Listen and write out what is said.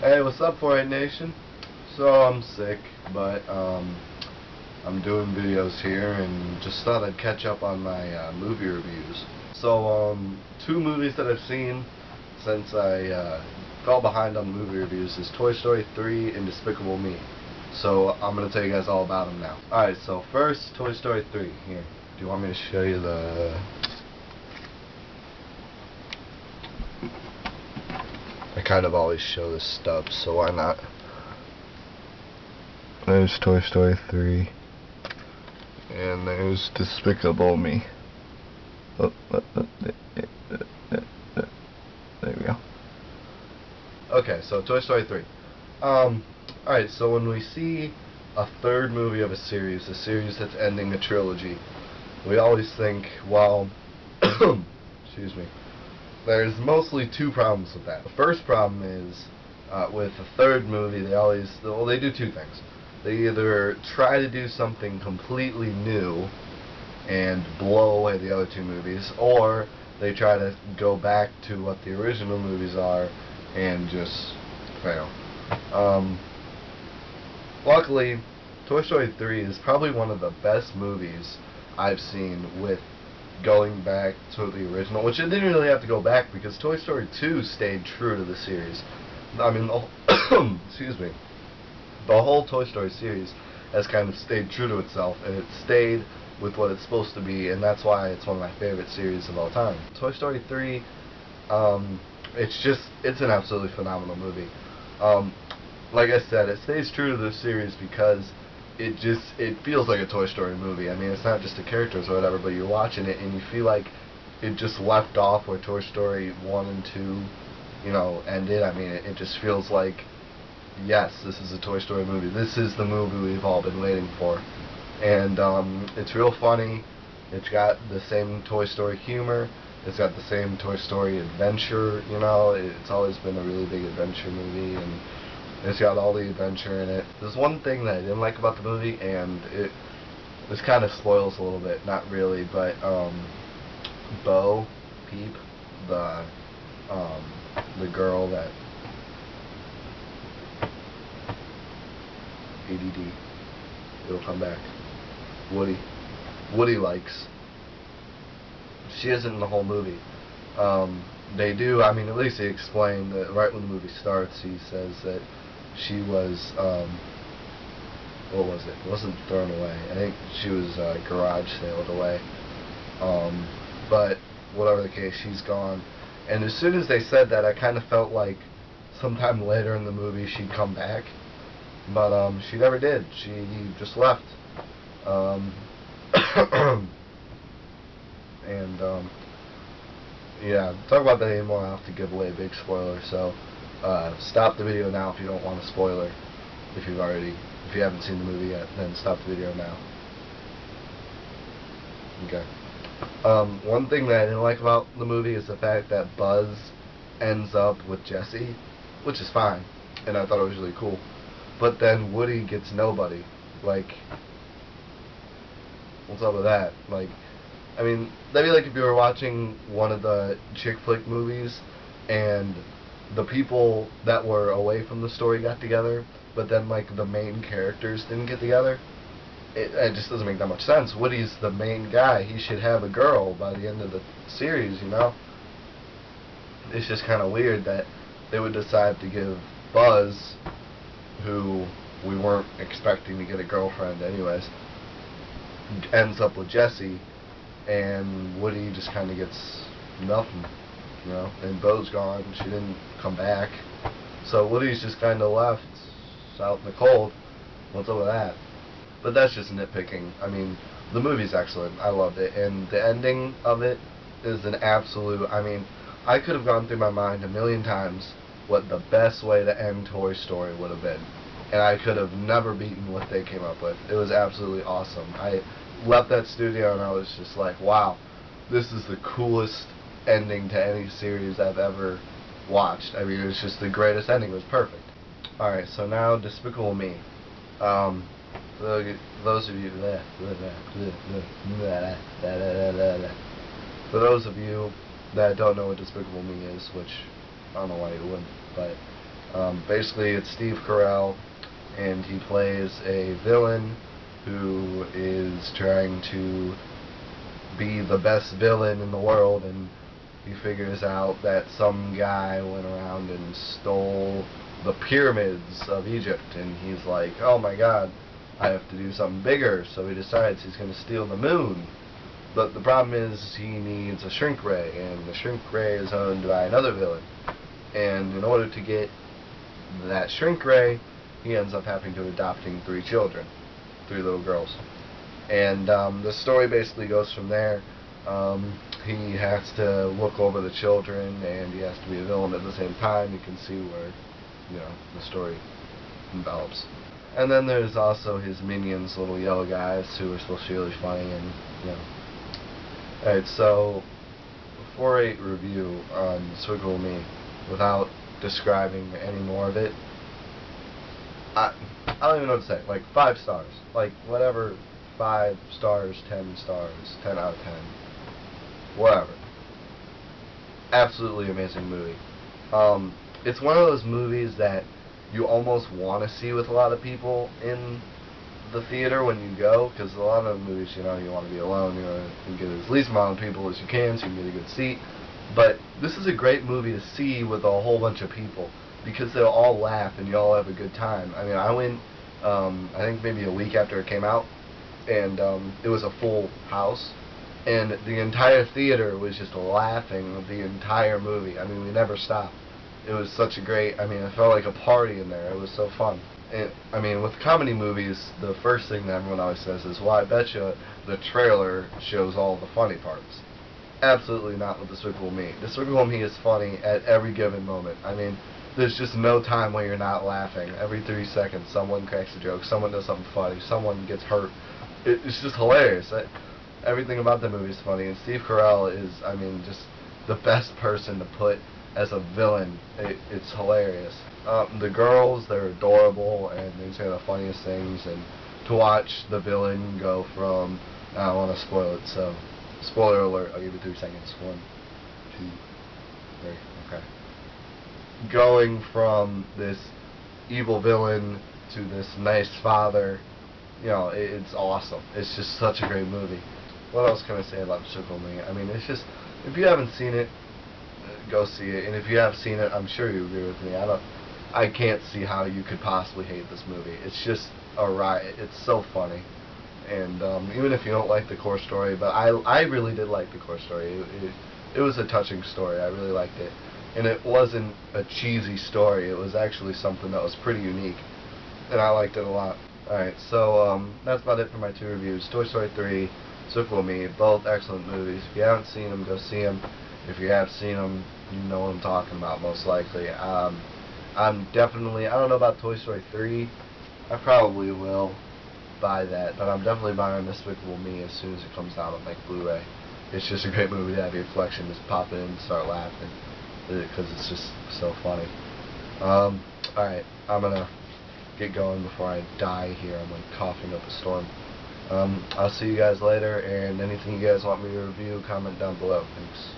Hey, what's up, 48 Nation? So I'm sick, but I'm doing videos here, and just thought I'd catch up on my movie reviews. So two movies that I've seen since I fell behind on movie reviews is Toy Story 3 and Despicable Me. So I'm gonna tell you guys all about them now. All right, so first, Toy Story 3. Here, do you want me to show you the? I kind of always show the stubs, so why not? There's Toy Story 3. And there's Despicable Me. There we go. Okay, so Toy Story 3. Alright, so when we see a third movie of a series that's ending a trilogy, we always think, well, excuse me, there's mostly two problems with that. The first problem is, with the third movie, they do two things. They either try to do something completely new and blow away the other two movies, or they try to go back to what the original movies are and just fail. Luckily, Toy Story 3 is probably one of the best movies I've seen with going back to the original, which it didn't really have to go back because Toy Story 2 stayed true to the series. I mean, excuse me, the whole Toy Story series has kind of stayed true to itself, and it stayed with what it's supposed to be, and that's why it's one of my favorite series of all time. Toy Story 3, it's an absolutely phenomenal movie. Like I said, it stays true to the series because it feels like a Toy Story movie. I mean, it's not just the characters or whatever, but you're watching it and you feel like it just left off where Toy Story 1 and 2, ended. I mean, it just feels like, yes, this is a Toy Story movie. This is the movie we've all been waiting for. And it's real funny. It's got the same Toy Story humor. It's got the same Toy Story adventure. It's always been a really big adventure movie, and it's got all the adventure in it. There's one thing that I didn't like about the movie, and this kind of spoils a little bit. Not really, but Bo Peep, the girl that ADD, it'll come back. Woody likes. She isn't in the whole movie. They do. I mean, at least they explain that right when the movie starts. He says that she was, what was it? It wasn't thrown away. I think she was garage sailed away. But whatever the case, she's gone. And as soon as they said that, I kind of felt like sometime later in the movie she'd come back. But she never did. She just left. And yeah, talk about that anymore, I'll have to give away a big spoiler. So stop the video now if you don't want a spoiler. If you haven't seen the movie yet, then stop the video now. Okay. One thing that I didn't like about the movie is the fact that Buzz ends up with Jessie, which is fine, and I thought it was really cool. But then Woody gets nobody. Like, what's up with that? Like, I mean, that'd be like if you were watching one of the chick flick movies and the people that were away from the story got together, but then like the main characters didn't get together. It just doesn't make that much sense. Woody's the main guy. He should have a girl by the end of the series, It's just kind of weird that they would decide to give Buzz, who we weren't expecting to get a girlfriend anyways, ends up with Jessie, and Woody just kind of gets nothing, and Bo's gone. She didn't come back, so Woody's just kind of left out in the cold. What's up with that? But that's just nitpicking. I mean, the movie's excellent. I loved it, and the ending of it is an absolute. I mean, I could have gone through my mind a million times what the best way to end Toy Story would have been, and I could have never beaten what they came up with. It was absolutely awesome. I left that studio and I was just like, wow, this is the coolest ending to any series I've ever watched. I mean, it was just the greatest ending. It was perfect. Alright, so now Despicable Me. Those of you for those of you that don't know what Despicable Me is, which I don't know why you wouldn't, but Basically, it's Steve Carell, and he plays a villain who is trying to be the best villain in the world, and he figures out that some guy went around and stole the pyramids of Egypt, and he's like, oh my god, I have to do something bigger, so he decides he's going to steal the moon. But the problem is he needs a shrink ray, and the shrink ray is owned by another villain. And in order to get that shrink ray, he ends up having to adopting 3 children, 3 little girls. And the story basically goes from there. He has to look over the children, and he has to be a villain at the same time. You can see where, the story envelops. And then there's also his minions, little yellow guys, who are supposed to be really funny, and, Alright, so, for a review on Despicable Me, without describing any more of it, I don't even know what to say. Like, 5 stars. Like, whatever, 5 stars, 10 stars, 10 out of 10. Whatever. Absolutely amazing movie. It's one of those movies that you almost want to see with a lot of people in the theater when you go, because a lot of movies, you want to be alone, you get as least amount of people as you can so you can get a good seat. But this is a great movie to see with a whole bunch of people, because they'll all laugh and you all have a good time. I mean, I went, I think maybe a week after it came out, and it was a full house, and the entire theater was just laughing the entire movie. I mean, we never stopped. It was such a great, it felt like a party in there. It was so fun. And, with comedy movies, the first thing that everyone always says is, well, I betcha the trailer shows all the funny parts. Absolutely not with Despicable Me. Despicable Me is funny at every given moment. There's just no time where you're not laughing. Every 3 seconds, someone cracks a joke, someone does something funny, someone gets hurt. It's just hilarious. Everything about the movie is funny, and Steve Carell is, just the best person to put as a villain. It's hilarious. The girls, they're adorable, and they say the funniest things, and to watch the villain go from, I don't want to spoil it, so, spoiler alert, I'll give you 3 seconds. 1, 2, 3, okay. Going from this evil villain to this nice father, it's awesome. It's just such a great movie. What else can I say about Despicable Me? It's just, if you haven't seen it, go see it. And if you have seen it, I'm sure you agree with me. I can't see how you could possibly hate this movie. It's just a riot. It's so funny. And even if you don't like the core story, but I really did like the core story. It was a touching story. I really liked it. And it wasn't a cheesy story. It was actually something that was pretty unique. And I liked it a lot. Alright, so that's about it for my 2 reviews. Toy Story 3, Despicable Me, both excellent movies. If you haven't seen them, go see them. If you have seen them, you know what I'm talking about, most likely. I'm definitely, I don't know about Toy Story 3. I probably will buy that, but I'm definitely buying Despicable Me as soon as it comes out on Blu-ray. It's just a great movie to have your collection. Just pop in and start laughing, because it's just so funny. Alright, I'm gonna get going before I die here. I'm like coughing up a storm. I'll see you guys later, and anything you guys want me to review, comment down below. Thanks.